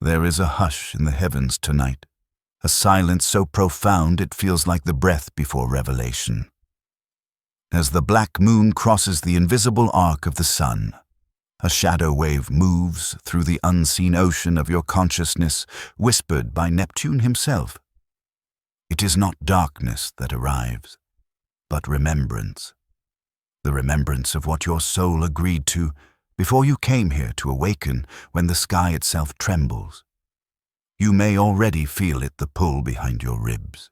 There is a hush in the heavens tonight, a silence so profound it feels like the breath before revelation. As the black moon crosses the invisible arc of the sun, a shadow wave moves through the unseen ocean of your consciousness, whispered by Neptune himself. It is not darkness that arrives, but remembrance. The remembrance of what your soul agreed to before you came here to awaken when the sky itself trembles. You may already feel it, the pull behind your ribs,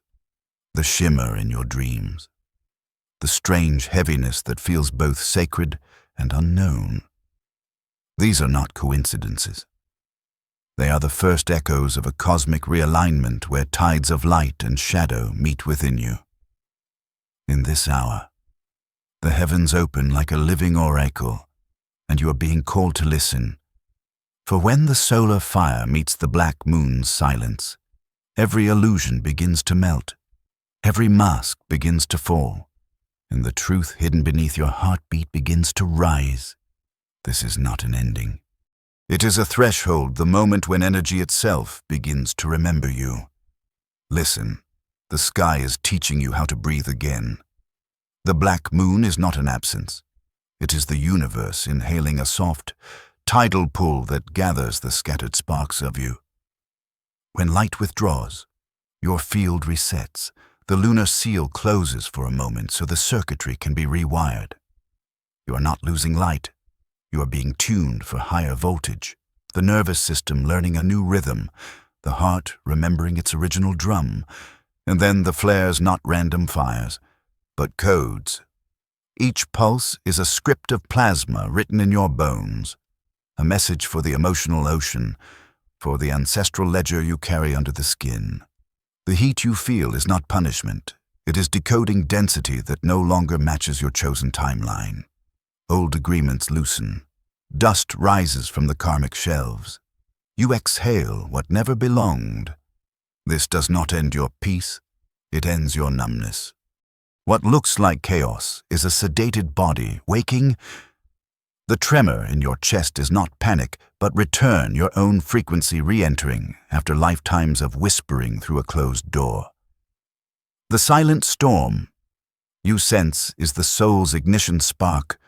the shimmer in your dreams, the strange heaviness that feels both sacred and unknown. These are not coincidences. They are the first echoes of a cosmic realignment where tides of light and shadow meet within you. In this hour, the heavens open like a living oracle, and you are being called to listen. For when the solar fire meets the black moon's silence, every illusion begins to melt, every mask begins to fall, and the truth hidden beneath your heartbeat begins to rise. This is not an ending. It is a threshold, the moment when energy itself begins to remember you. Listen, the sky is teaching you how to breathe again. The black moon is not an absence. It is the universe inhaling a soft, tidal pull that gathers the scattered sparks of you. When light withdraws, your field resets. The lunar seal closes for a moment so the circuitry can be rewired. You are not losing light. You are being tuned for higher voltage, the nervous system learning a new rhythm, the heart remembering its original drum, and then the flares not random fires, but codes. Each pulse is a script of plasma written in your bones, a message for the emotional ocean, for the ancestral ledger you carry under the skin. The heat you feel is not punishment. It is decoding density that no longer matches your chosen timeline. Old agreements loosen. Dust rises from the karmic shelves. You exhale what never belonged. This does not end your peace. It ends your numbness. What looks like chaos is a sedated body waking. The tremor in your chest is not panic, but return, your own frequency re-entering after lifetimes of whispering through a closed door. The silent storm you sense is the soul's ignition spark,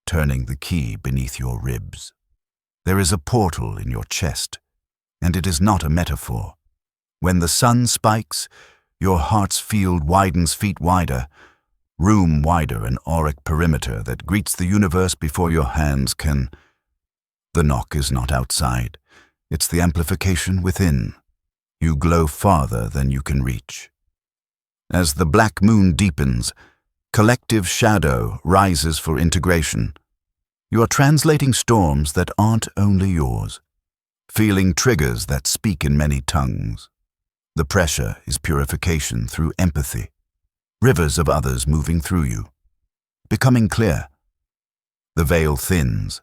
turning the key beneath your ribs. There is a portal in your chest, and it is not a metaphor. When the sun spikes, your heart's field widens feet wider, room wider, an auric perimeter that greets the universe before your hands can. The knock is not outside. It's the amplification within. You glow farther than you can reach. As the black moon deepens, collective shadow rises for integration. You are translating storms that aren't only yours, feeling triggers that speak in many tongues. The pressure is purification through empathy, rivers of others moving through you, becoming clear. The veil thins.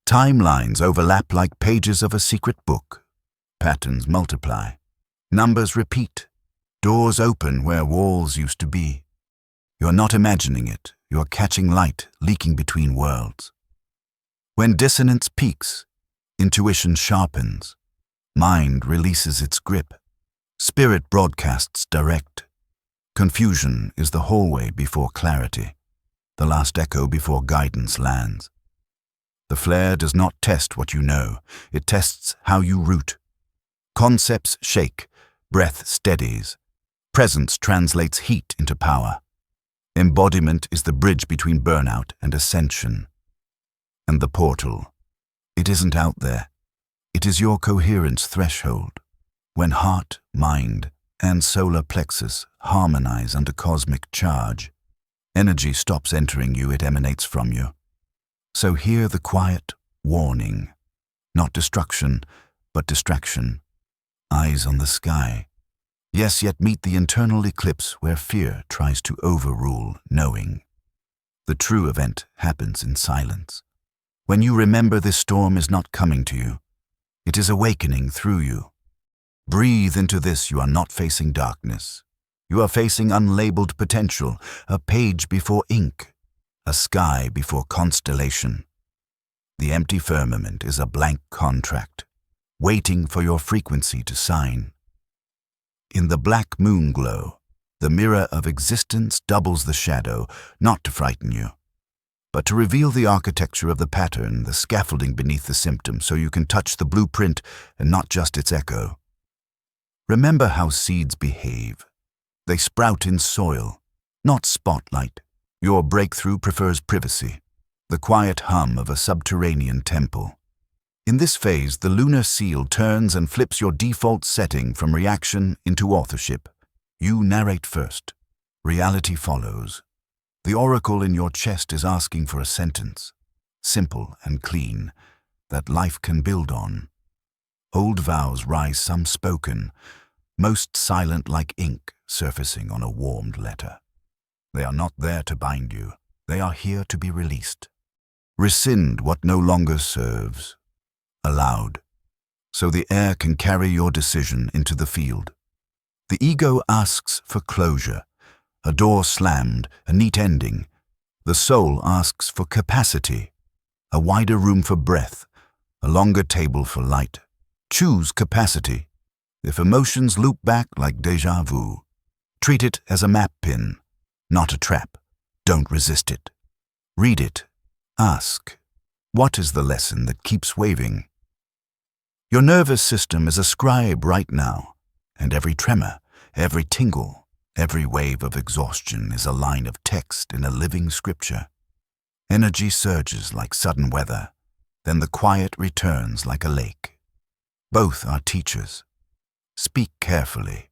Timelines overlap like pages of a secret book. Patterns multiply. Numbers repeat. Doors open where walls used to be. You're not imagining it. You're catching light leaking between worlds. When dissonance peaks, intuition sharpens. Mind releases its grip. Spirit broadcasts direct. Confusion is the hallway before clarity, the last echo before guidance lands. The flare does not test what you know, it tests how you root. Concepts shake, breath steadies. Presence translates heat into power. Embodiment is the bridge between burnout and ascension. And the portal, it isn't out there. It is your coherence threshold. When heart, mind, and solar plexus harmonize under cosmic charge, energy stops entering you, it emanates from you. So hear the quiet warning, not destruction, but distraction. Eyes on the sky. Yes, yet meet the internal eclipse where fear tries to overrule knowing. The true event happens in silence. When you remember this storm is not coming to you, it is awakening through you. Breathe into this. You are not facing darkness. You are facing unlabeled potential, a page before ink, a sky before constellation. The empty firmament is a blank contract. waiting for your frequency to sign. In the black moon glow, the mirror of existence doubles the shadow, not to frighten you, but to reveal the architecture of the pattern, the scaffolding beneath the symptom, so you can touch the blueprint and not just its echo. Remember how seeds behave. They sprout in soil, not spotlight. Your breakthrough prefers privacy, the quiet hum of a subterranean temple. In this phase, the lunar seal turns and flips your default setting from reaction into authorship. You narrate first. Reality follows. The oracle in your chest is asking for a sentence, simple and clean, that life can build on. Old vows rise some spoken, most silent like ink surfacing on a warmed letter. They are not there to bind you. They are here to be released. Rescind what no longer serves. Aloud, so the air can carry your decision into the field. The ego asks for closure, a door slammed, a neat ending. The soul asks for capacity, a wider room for breath, a longer table for light. Choose capacity. If emotions loop back like déjà vu, treat it as a map pin, not a trap. Don't resist it. Read it. Ask, what is the lesson that keeps waving? Your nervous system is a scribe right now, and every tremor, every tingle, every wave of exhaustion is a line of text in a living scripture. Energy surges like sudden weather, then the quiet returns like a lake. Both are teachers. Speak carefully.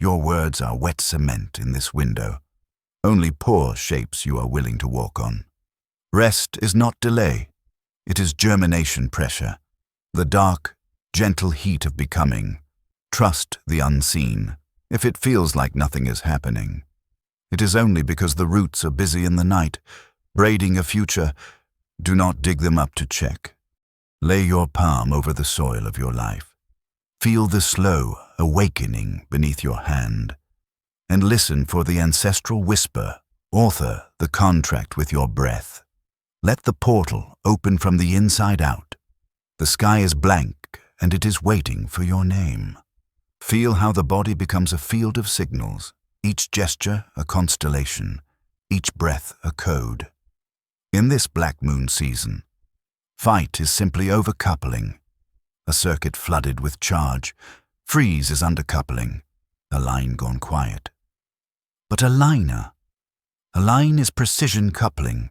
Your words are wet cement in this window. Only pour shapes you are willing to walk on. Rest is not delay. It is germination pressure. The dark, gentle heat of becoming. Trust the unseen. If it feels like nothing is happening, it is only because the roots are busy in the night, braiding a future. Do not dig them up to check. Lay your palm over the soil of your life. Feel the slow awakening beneath your hand, and listen for the ancestral whisper. Author the contract with your breath. Let the portal open from the inside out. The sky is blank, and it is waiting for your name. Feel how the body becomes a field of signals, each gesture a constellation, each breath a code. In this black moon season, fight is simply overcoupling. A circuit flooded with charge. Freeze is undercoupling, a line gone quiet. But a line is precision coupling.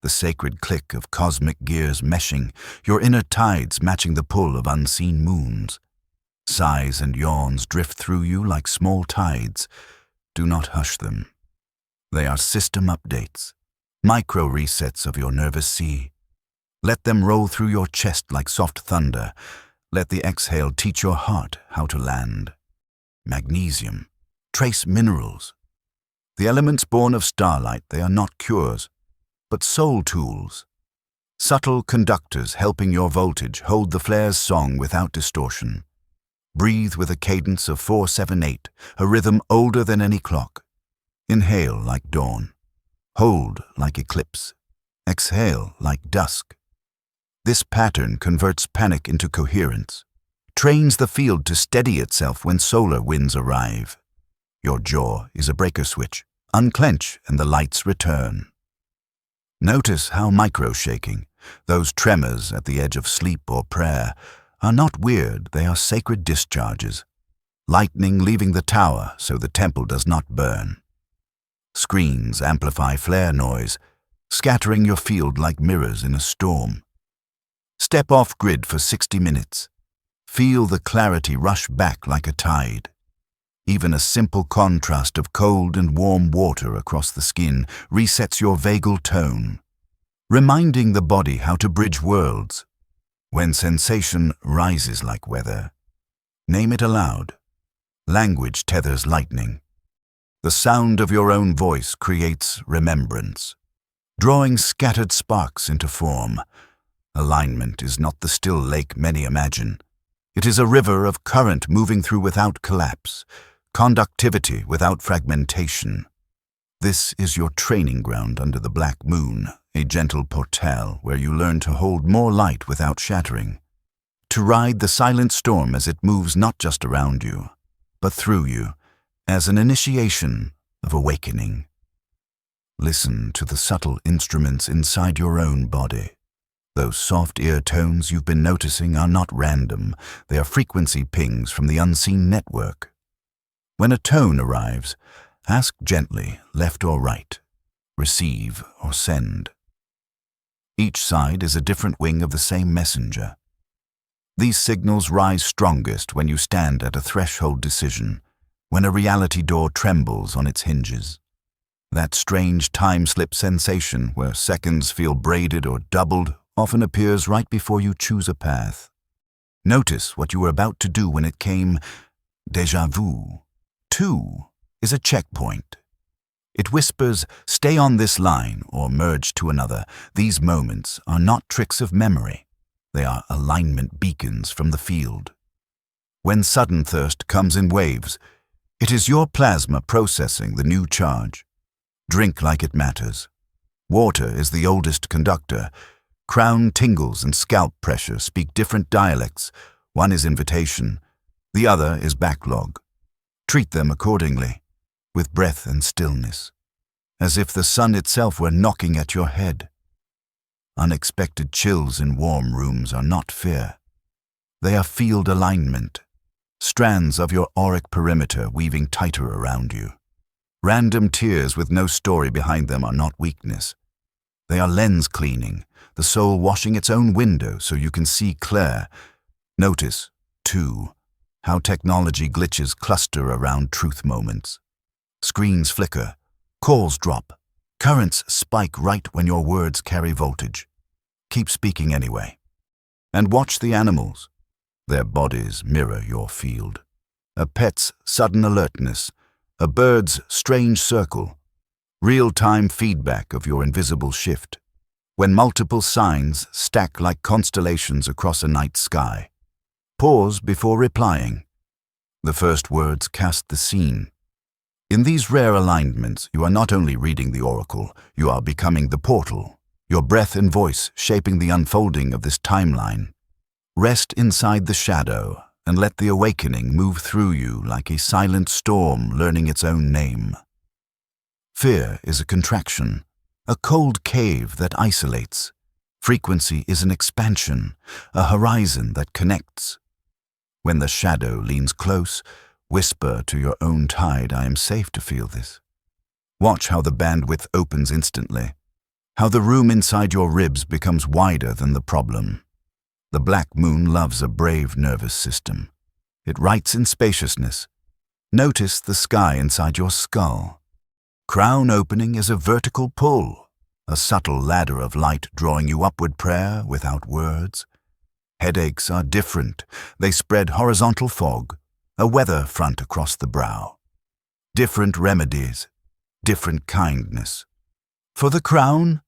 The sacred click of cosmic gears meshing, your inner tides matching the pull of unseen moons. Sighs and yawns drift through you like small tides. Do not hush them. They are system updates, micro resets of your nervous sea. Let them roll through your chest like soft thunder. Let the exhale teach your heart how to land. Magnesium, trace minerals. The elements born of starlight, they are not cures, but soul tools. Subtle conductors helping your voltage hold the flare's song without distortion. Breathe with a cadence of 4-7-8, a rhythm older than any clock. Inhale like dawn. Hold like eclipse. Exhale like dusk. This pattern converts panic into coherence, trains the field to steady itself when solar winds arrive. Your jaw is a breaker switch. Unclench and the lights return. Notice how micro-shaking, those tremors at the edge of sleep or prayer, are not weird, they are sacred discharges. Lightning leaving the tower so the temple does not burn. Screens amplify flare noise, scattering your field like mirrors in a storm. Step off grid for 60 minutes. Feel the clarity rush back like a tide. Even a simple contrast of cold and warm water across the skin resets your vagal tone, reminding the body how to bridge worlds. When sensation rises like weather, name it aloud. Language tethers lightning. The sound of your own voice creates remembrance, drawing scattered sparks into form. Alignment is not the still lake many imagine. It is a river of current moving through without collapse, conductivity without fragmentation. This is your training ground under the black moon, a gentle portal where you learn to hold more light without shattering, to ride the silent storm as it moves not just around you, but through you, as an initiation of awakening. Listen to the subtle instruments inside your own body. Those soft ear tones you've been noticing are not random. They are frequency pings from the unseen network. When a tone arrives, ask gently, left or right, receive or send. Each side is a different wing of the same messenger. These signals rise strongest when you stand at a threshold decision, when a reality door trembles on its hinges. That strange time-slip sensation where seconds feel braided or doubled often appears right before you choose a path. Notice what you were about to do when it came déjà vu. 2 is a checkpoint. It whispers, stay on this line or merge to another. These moments are not tricks of memory. They are alignment beacons from the field. When sudden thirst comes in waves, it is your plasma processing the new charge. Drink like it matters. Water is the oldest conductor. Crown tingles and scalp pressure speak different dialects. One is invitation, the other is backlog. Treat them accordingly, with breath and stillness, as if the sun itself were knocking at your head. Unexpected chills in warm rooms are not fear. They are field alignment, strands of your auric perimeter weaving tighter around you. Random tears with no story behind them are not weakness. They are lens cleaning, the soul washing its own window so you can see clear. Notice, too, how technology glitches cluster around truth moments. Screens flicker, calls drop, currents spike right when your words carry voltage. Keep speaking anyway. And watch the animals. Their bodies mirror your field. A pet's sudden alertness, a bird's strange circle, real-time feedback of your invisible shift. When multiple signs stack like constellations across a night sky, pause before replying. The first words cast the scene. In these rare alignments, you are not only reading the oracle, you are becoming the portal, your breath and voice shaping the unfolding of this timeline. Rest inside the shadow and let the awakening move through you like a silent storm learning its own name. Fear is a contraction, a cold cave that isolates. Frequency is an expansion, a horizon that connects. When the shadow leans close, whisper to your own tide, I am safe to feel this. Watch how the bandwidth opens instantly, how the room inside your ribs becomes wider than the problem. The black moon loves a brave nervous system. It writes in spaciousness. Notice the sky inside your skull. Crown opening is a vertical pull, a subtle ladder of light drawing you upward prayer without words. Headaches are different. They spread horizontal fog, a weather front across the brow. Different remedies, different kindness. For the crown,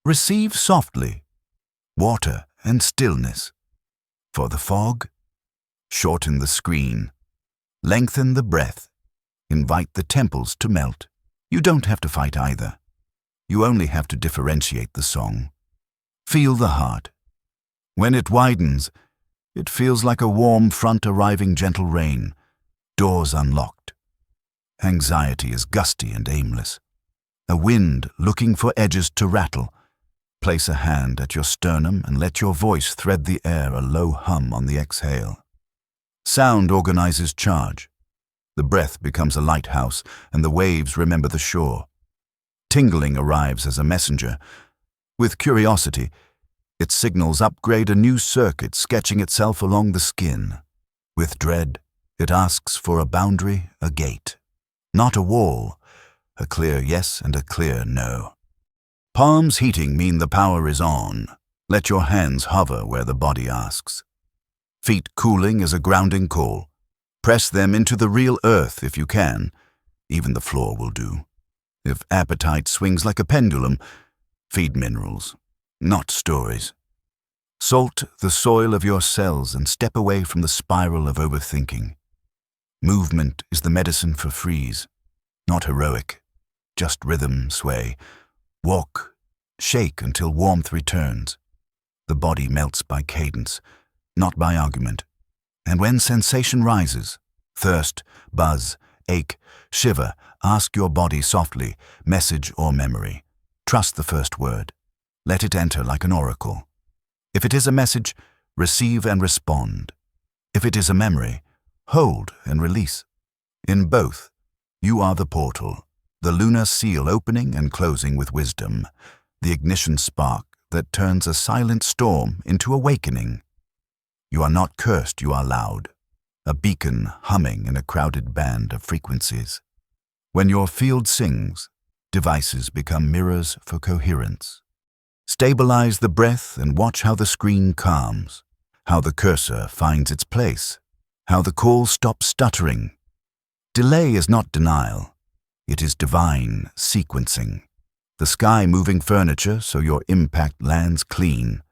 receive softly, water and stillness. For the fog, shorten the screen, lengthen the breath, invite the temples to melt. You don't have to fight either. You only have to differentiate the song. Feel the heart. When it widens, it feels like a warm front arriving gentle rain, doors unlocked. Anxiety is gusty and aimless. A wind looking for edges to rattle. Place a hand at your sternum and let your voice thread the air, a low hum on the exhale. Sound organizes charge. The breath becomes a lighthouse, and the waves remember the shore. Tingling arrives as a messenger. With curiosity, its signals upgrade a new circuit sketching itself along the skin. With dread, it asks for a boundary, a gate. Not a wall, a clear yes and a clear no. Palms heating mean the power is on. Let your hands hover where the body asks. Feet cooling is a grounding call. Press them into the real earth if you can. Even the floor will do. If appetite swings like a pendulum, feed minerals, not stories. Salt the soil of your cells and step away from the spiral of overthinking. Movement is the medicine for freeze. Not heroic, just rhythm, sway. Walk, shake until warmth returns. The body melts by cadence. not by argument. And when sensation rises, thirst, buzz, ache, shiver, ask your body softly, message or memory. Trust the first word. Let it enter like an oracle. If it is a message, receive and respond. If it is a memory, hold and release. In both, you are the portal, the lunar seal opening and closing with wisdom, the ignition spark that turns a silent storm into awakening. You are not cursed, you are loud, a beacon humming in a crowded band of frequencies. When your field sings, devices become mirrors for coherence. Stabilize the breath and watch how the screen calms, how the cursor finds its place, how the call stops stuttering. Delay is not denial. It is divine sequencing. The sky moving furniture so your impact lands clean.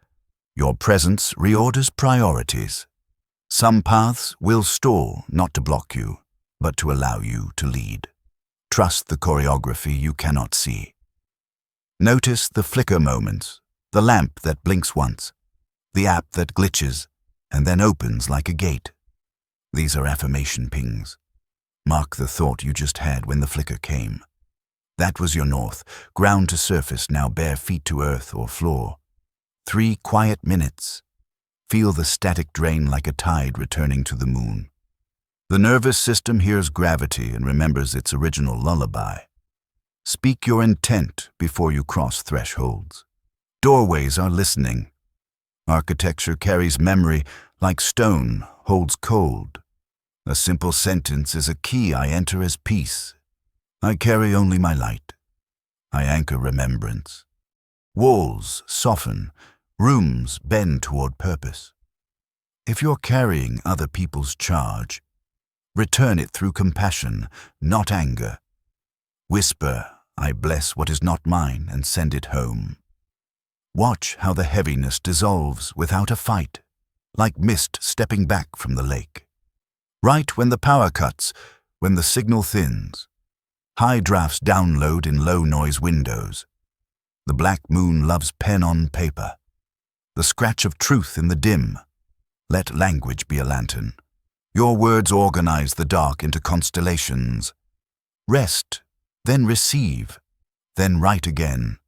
Your presence reorders priorities. Some paths will stall not to block you, but to allow you to lead. Trust the choreography you cannot see. Notice the flicker moments, the lamp that blinks once, the app that glitches and then opens like a gate. These are affirmation pings. Mark the thought you just had when the flicker came. That was your north, ground to surface, now bare feet to earth or floor. 3 quiet minutes. Feel the static drain like a tide returning to the moon. The nervous system hears gravity and remembers its original lullaby. Speak your intent before you cross thresholds. Doorways are listening. Architecture carries memory like stone holds cold. A simple sentence is a key. I enter as peace. I carry only my light. I anchor remembrance. Walls soften. Rooms bend toward purpose. If you're carrying other people's charge, return it through compassion, not anger. Whisper, I bless what is not mine, and send it home. Watch how the heaviness dissolves without a fight, like mist stepping back from the lake. Write when the power cuts, when the signal thins. High drafts download in low-noise windows. The black moon loves pen on paper. The scratch of truth in the dim. Let language be a lantern. Your words organize the dark into constellations. Rest, then receive, then write again.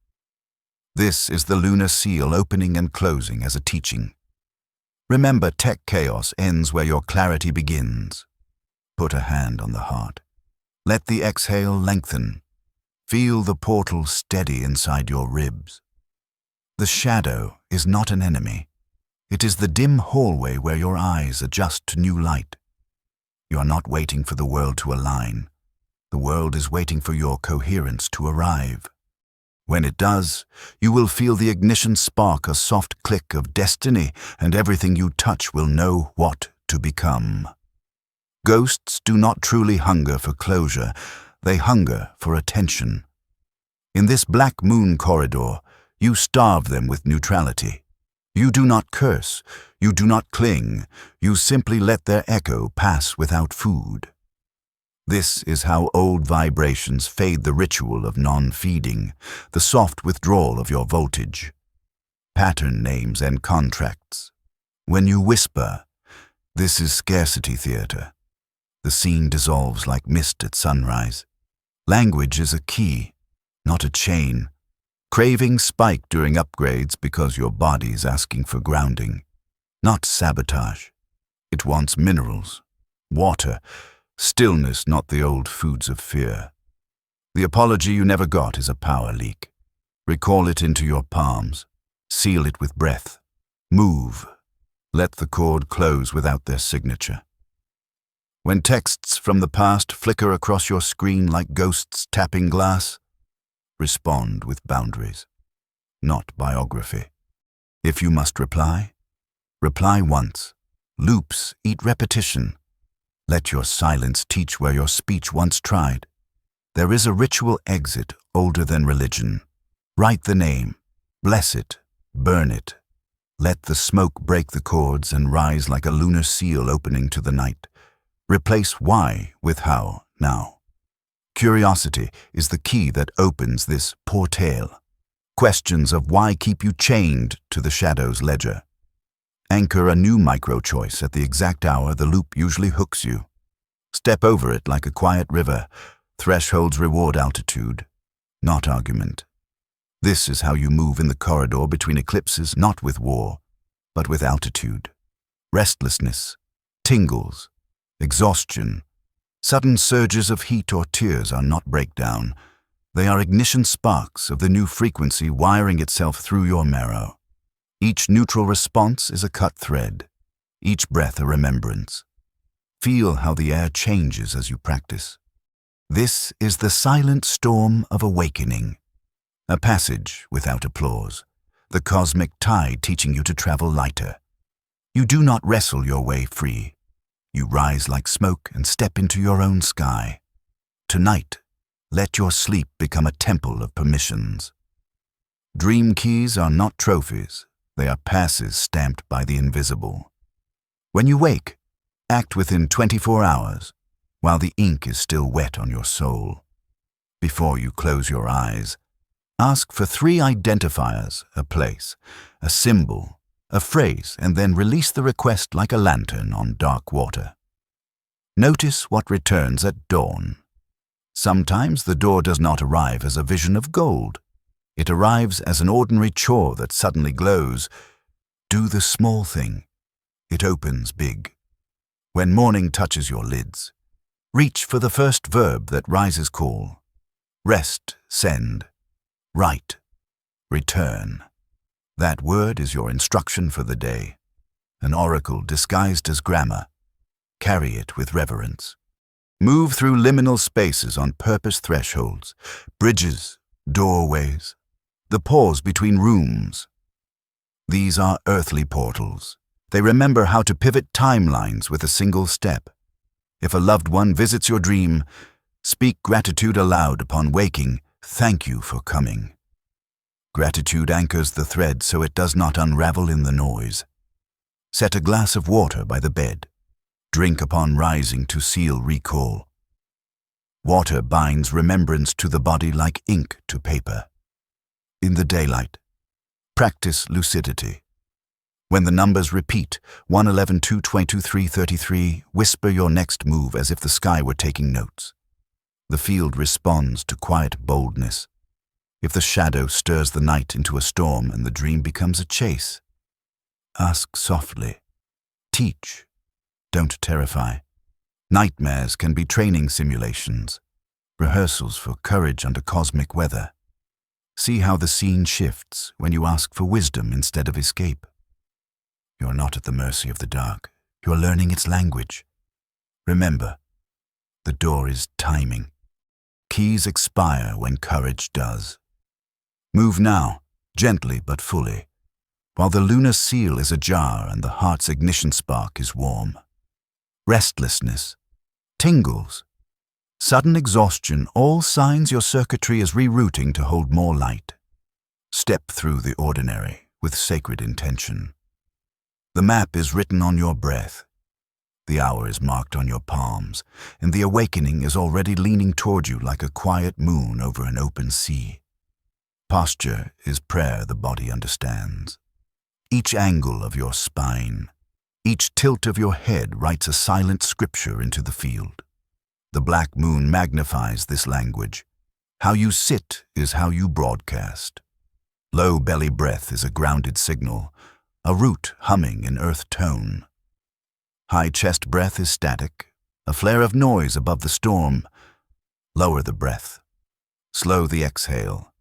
This is the lunar seal opening and closing as a teaching. Remember, tech chaos ends where your clarity begins. Put a hand on the heart. Let the exhale lengthen. Feel the portal steady inside your ribs. The shadow is not an enemy. It is the dim hallway where your eyes adjust to new light. You are not waiting for the world to align. The world is waiting for your coherence to arrive. When it does, you will feel the ignition spark, a soft click of destiny, and everything you touch will know what to become. Ghosts do not truly hunger for closure. They hunger for attention. In this black moon corridor, you starve them with neutrality. You do not curse. You do not cling. You simply let their echo pass without food. This is how old vibrations fade, the ritual of non-feeding, the soft withdrawal of your voltage. Pattern names and contracts. When you whisper, this is scarcity theater. The scene dissolves like mist at sunrise. Language is a key, not a chain. Cravings spike during upgrades because your body is asking for grounding, not sabotage. It wants minerals, water, stillness, not the old foods of fear. The apology you never got is a power leak. Recall it into your palms. Seal it with breath. Move. Let the chord close without their signature. When texts from the past flicker across your screen like ghosts tapping glass, respond with boundaries, not biography. If you must reply, reply once. Loops eat repetition. Let your silence teach where your speech once tried. There is a ritual exit older than religion. Write the name, bless it, burn it. Let the smoke break the chords and rise like a lunar seal opening to the night. Replace why with how now. Curiosity is the key that opens this portal. Questions of why keep you chained to the shadow's ledger. Anchor a new micro-choice at the exact hour the loop usually hooks you. Step over it like a quiet river. Thresholds reward altitude, not argument. This is how you move in the corridor between eclipses, not with war, but with altitude. Restlessness, tingles, exhaustion, sudden surges of heat or tears are not breakdown. They are ignition sparks of the new frequency wiring itself through your marrow. Each neutral response is a cut thread, each breath a remembrance. Feel how the air changes as you practice. This is the silent storm of awakening, a passage without applause, the cosmic tide teaching you to travel lighter. You do not wrestle your way free. You rise like smoke and step into your own sky. Tonight, let your sleep become a temple of permissions. Dream keys are not trophies. They are passes stamped by the invisible. When you wake, act within 24 hours, while the ink is still wet on your soul. Before you close your eyes, ask for 3 identifiers, a place, a symbol, a phrase, and then release the request like a lantern on dark water. Notice what returns at dawn. Sometimes the door does not arrive as a vision of gold. It arrives as an ordinary chore that suddenly glows. Do the small thing. It opens big. When morning touches your lids, reach for the first verb that rises call. Rest, send. Write, return. That word is your instruction for the day, an oracle disguised as grammar. Carry it with reverence. Move through liminal spaces on purpose thresholds, bridges, doorways, the pause between rooms. These are earthly portals. They remember how to pivot timelines with a single step. If a loved one visits your dream, speak gratitude aloud upon waking. Thank you for coming. Gratitude anchors the thread so it does not unravel in the noise. Set a glass of water by the bed. Drink upon rising to seal recall. Water binds remembrance to the body like ink to paper. In the daylight, practice lucidity. When the numbers repeat, 1, 11, 2, 22, 3, 33, whisper your next move as if the sky were taking notes. The field responds to quiet boldness. If the shadow stirs the night into a storm and the dream becomes a chase, ask softly. Teach, don't terrify. Nightmares can be training simulations, rehearsals for courage under cosmic weather. See how the scene shifts when you ask for wisdom instead of escape. You're not at the mercy of the dark. You're learning its language. Remember, the door is timing. Keys expire when courage does. Move now, gently but fully, while the lunar seal is ajar and the heart's ignition spark is warm. Restlessness, tingles, sudden exhaustion, all signs your circuitry is rerouting to hold more light. Step through the ordinary with sacred intention. The map is written on your breath. The hour is marked on your palms, and the awakening is already leaning toward you like a quiet moon over an open sea. Posture is prayer the body understands. Each angle of your spine, each tilt of your head writes a silent scripture into the field. The black moon magnifies this language. How you sit is how you broadcast. Low belly breath is a grounded signal, a root humming in earth tone. High chest breath is static, a flare of noise above the storm. Lower the breath. Slow the exhale.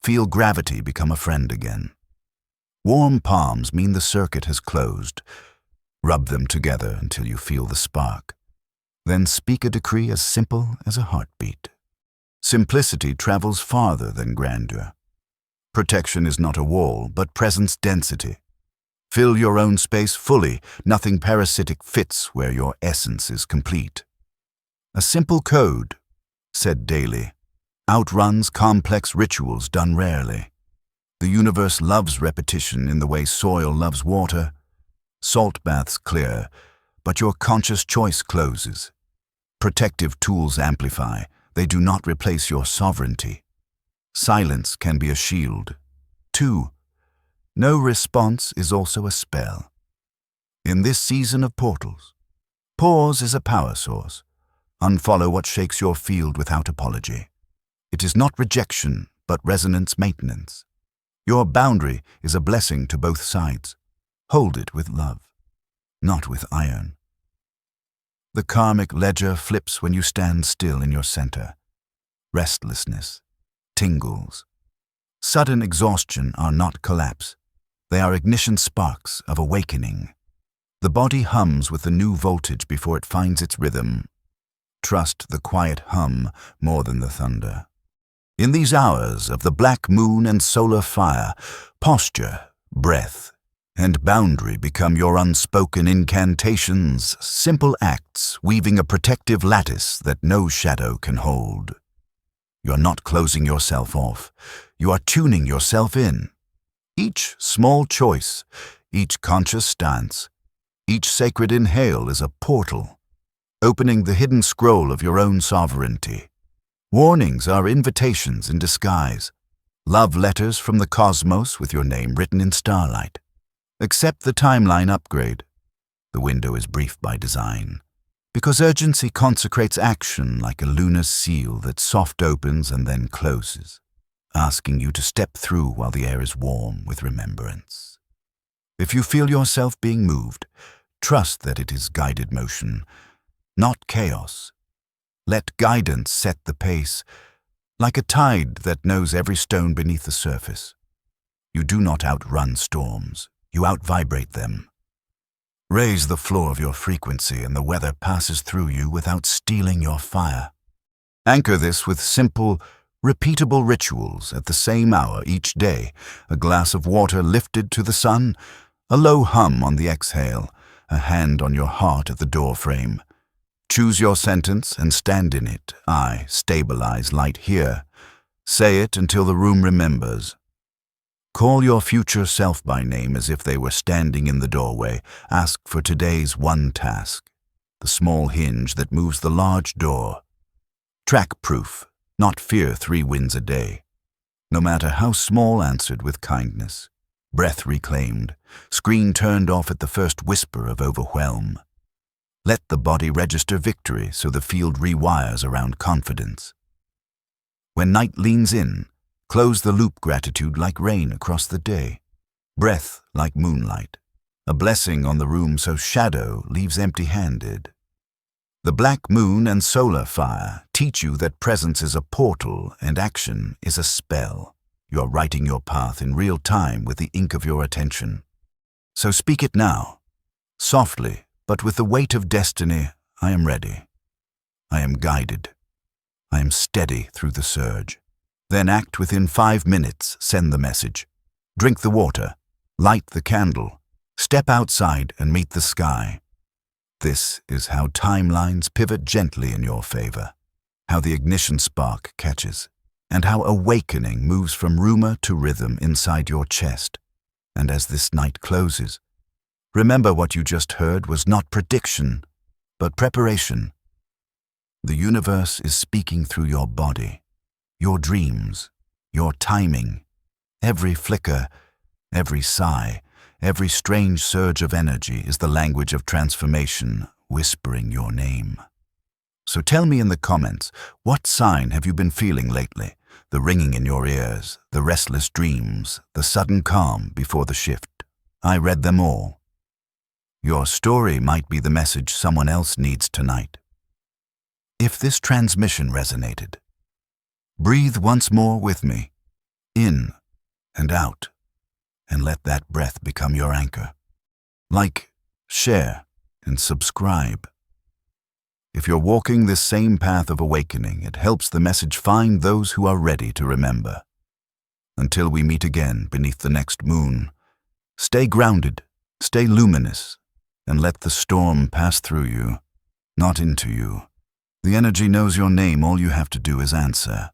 Feel gravity become a friend again. Warm palms mean the circuit has closed. Rub them together until you feel the spark. Then speak a decree as simple as a heartbeat. Simplicity travels farther than grandeur. Protection is not a wall, but presence density. Fill your own space fully. Nothing parasitic fits where your essence is complete. A simple code, said daily, outruns complex rituals done rarely. The universe loves repetition in the way soil loves water. Salt baths clear, but your conscious choice closes. Protective tools amplify. They do not replace your sovereignty. Silence can be a shield. 2. No response is also a spell. In this season of portals, pause is a power source. Unfollow what shakes your field without apology. It is not rejection, but resonance maintenance. Your boundary is a blessing to both sides. Hold it with love, not with iron. The karmic ledger flips when you stand still in your center. Restlessness, tingles. Sudden exhaustion are not collapse. They are ignition sparks of awakening. The body hums with the new voltage before it finds its rhythm. Trust the quiet hum more than the thunder. In these hours of the black moon and solar fire, posture, breath, and boundary become your unspoken incantations, simple acts weaving a protective lattice that no shadow can hold. You're not closing yourself off. You are tuning yourself in. Each small choice, each conscious stance, each sacred inhale is a portal, opening the hidden scroll of your own sovereignty. Warnings are invitations in disguise, love letters from the cosmos with your name written in starlight. Accept the timeline upgrade. The window is brief by design, because urgency consecrates action like a lunar seal that soft opens and then closes, asking you to step through while the air is warm with remembrance. If you feel yourself being moved, trust that it is guided motion, not chaos. Let guidance set the pace, like a tide that knows every stone beneath the surface. You do not outrun storms, you outvibrate them. Raise the floor of your frequency and the weather passes through you without stealing your fire. Anchor this with simple, repeatable rituals at the same hour each day, a glass of water lifted to the sun, a low hum on the exhale, a hand on your heart at the doorframe. Choose your sentence and stand in it. I stabilize light here. Say it until the room remembers. Call your future self by name as if they were standing in the doorway. Ask for today's one task, the small hinge that moves the large door. Track proof, not fear 3 wins a day. No matter how small, answered with kindness. Breath reclaimed, screen turned off at the first whisper of overwhelm. Let the body register victory so the field rewires around confidence. When night leans in, close the loop gratitude like rain across the day. Breath like moonlight, a blessing on the room so shadow leaves empty-handed. The black moon and solar fire teach you that presence is a portal and action is a spell. You're writing your path in real time with the ink of your attention. So speak it now, softly, but with the weight of destiny. I am ready. I am guided. I am steady through the surge. Then act within 5 minutes, send the message. Drink the water, light the candle, step outside and meet the sky. This is how timelines pivot gently in your favor, how the ignition spark catches, and how awakening moves from rumor to rhythm inside your chest. And as this night closes, remember what you just heard was not prediction, but preparation. The universe is speaking through your body, your dreams, your timing. Every flicker, every sigh, every strange surge of energy is the language of transformation, whispering your name. So tell me in the comments, what sign have you been feeling lately? The ringing in your ears, the restless dreams, the sudden calm before the shift. I read them all. Your story might be the message someone else needs tonight. If this transmission resonated, breathe once more with me, in and out, and let that breath become your anchor. Like, share, and subscribe. If you're walking this same path of awakening, it helps the message find those who are ready to remember. Until we meet again beneath the next moon, stay grounded, stay luminous, and let the storm pass through you, not into you. The energy knows your name. All you have to do is answer.